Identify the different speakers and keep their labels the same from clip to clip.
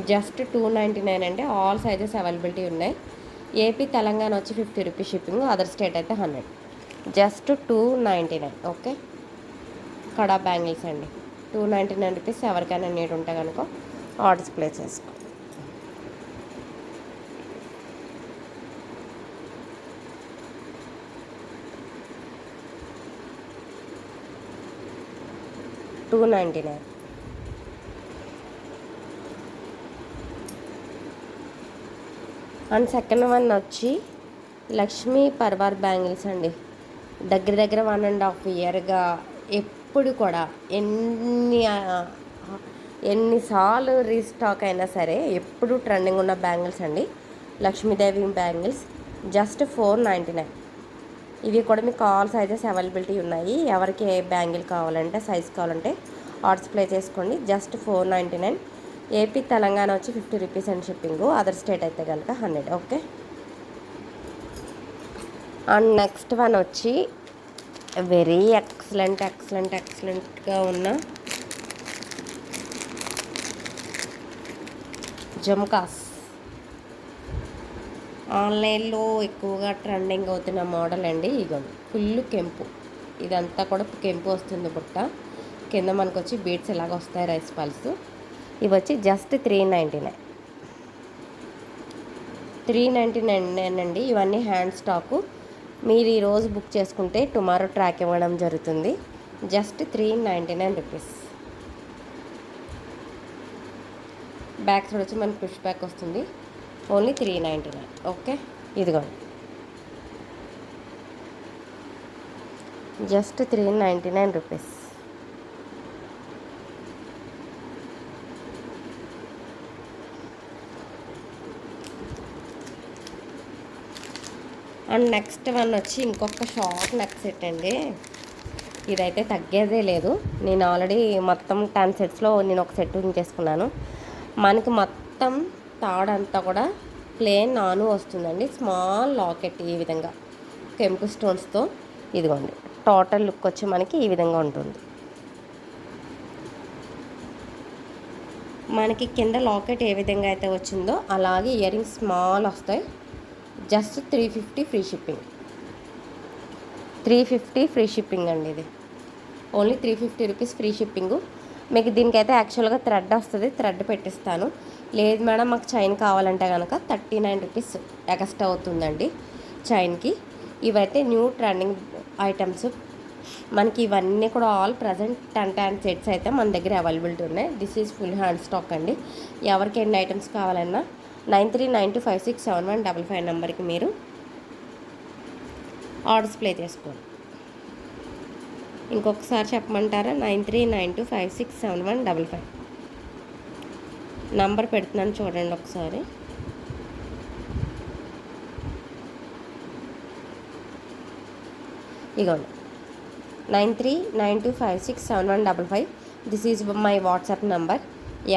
Speaker 1: Just 299 అండి. All sizes availability ఉన్నాయి. AP Telangana వచ్చి 50 రూపీస్ షిప్పింగ్, అదర్ స్టేట్ అయితే 100. జస్ట్ 299. ఓకే, కడా బ్యాంగిల్స్ అండి. 299 రూపీస్. ఎవరికైనా నీడ్ ఉంటే కనుక ఆర్డర్స్ ప్లేస్ చేసుకో. $299. అండ్ సెకండ్ వన్ వచ్చి లక్ష్మీ పర్వార్ బ్యాంగిల్స్ అండి. దగ్గర దగ్గర 1.5 ఇయర్గా ఎప్పుడు కూడా ఎన్నిసార్లు రీస్టాక్ అయినా సరే ఎప్పుడు ట్రెండింగ్ ఉన్న బ్యాంగిల్స్ అండి. Lakshmidevi bangles just 499. ఇవి కూడా మీకు ఆల్ సైజెస్ అవైలబిలిటీ ఉన్నాయి. ఎవరికి ఏ బ్యాంగిల్ కావాలంటే సైజ్ కావాలంటే ఆర్డర్స్ ప్లే చేసుకోండి. జస్ట్ 499. ఏపీ తెలంగాణ వచ్చి 50 rupees and shipping, other state అయితే కనుక 100. ఓకే, అండ్ నెక్స్ట్ వన్ వచ్చి వెరీ ఎక్సలెంట్గా ఉన్న జుమ్కాస్. ఆన్లైన్లో ఎక్కువగా ట్రెండింగ్ అవుతున్న మోడల్ అండి. ఇగోండి, ఫుల్ కెంపు, ఇదంతా కూడా కెంపు వస్తుంది బుట్ట. కింద మనకు వచ్చి బీడ్స్ ఇలాగ వస్తాయి, రైస్ పల్స్. ఇవి వచ్చి జస్ట్ 399. 399 అండి. ఇవన్నీ హ్యాండ్ స్టాకు. మీరు ఈరోజు బుక్ చేసుకుంటే టుమారో ట్రాక్ ఇవ్వడం జరుగుతుంది. Just 399 rupees. బ్యాక్ సైడ్ వచ్చి మనకి పుష్ బ్యాక్ వస్తుంది. ఓన్లీ 399. ఓకే, ఇదిగోండి, just 399 rupees. And next one వచ్చి ఇంకొక షార్ట్ నెక్ సెట్ అండి. ఇదైతే తగ్గేదే లేదు. నేను ఆల్రెడీ మొత్తం 10 సెట్స్లో నేను ఒక సెట్ చేసుకున్నాను. మనకి మొత్తం తాడంతా కూడా ప్లేన్ నాను వస్తుందండి. స్మాల్ లాకెట్ ఈ విధంగా కెంపు స్టోన్స్తో. ఇదిగోండి, టోటల్ లుక్ వచ్చి మనకి ఈ విధంగా ఉంటుంది. మనకి కింద లాకెట్ ఏ విధంగా అయితే వచ్చిందో అలాగే ఇయర్ రింగ్స్ స్మాల్ వస్తాయి. Just 350 free shipping. 350 free shipping అండి. ఇది ఓన్లీ 350 రూపీస్ ఫ్రీ షిప్పింగు. మీకు దీనికైతే యాక్చువల్గా థ్రెడ్ వస్తుంది, థ్రెడ్ పెట్టిస్తాను. లేదు మేడం మాకు చైన్ కావాలంటే కనుక 39 రూపీస్ ఎక్స్ట్రా అవుతుందండి చైన్కి. ఇవైతే న్యూ ట్రెండింగ్ ఐటమ్స్ మనకి. ఇవన్నీ కూడా ఆల్ ప్రజెంట్ 10 సెట్స్ అయితే మన దగ్గర అవైలబిలిటీ ఉన్నాయి. This is full hand stock అండి. ఎవరికి ఎన్ని ఐటమ్స్ కావాలన్నా 9392567155 నెంబర్కి మీరు ఆర్డర్స్ ప్లే చేసుకోండి. ఇంకొకసారి చెప్పమంటారా? 9392567155 నంబర్ పెడుతున్నాను, చూడండి ఒకసారి. ఇగోండి, 9392567155. This is my WhatsApp number.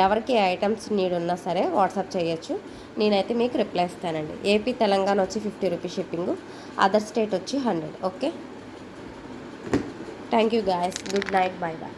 Speaker 1: ఎవరికి ఐటమ్స్ నీడ్ ఉన్నా సరే వాట్సాప్ చేయొచ్చు. నేనైతే మీకు రిప్లై ఇస్తానండి. ఏపీ తెలంగాణ వచ్చి 50 రూపీస్ షిప్పింగు, అదర్ స్టేట్ వచ్చి 100. Okay, thank you guys. Good night, bye bye.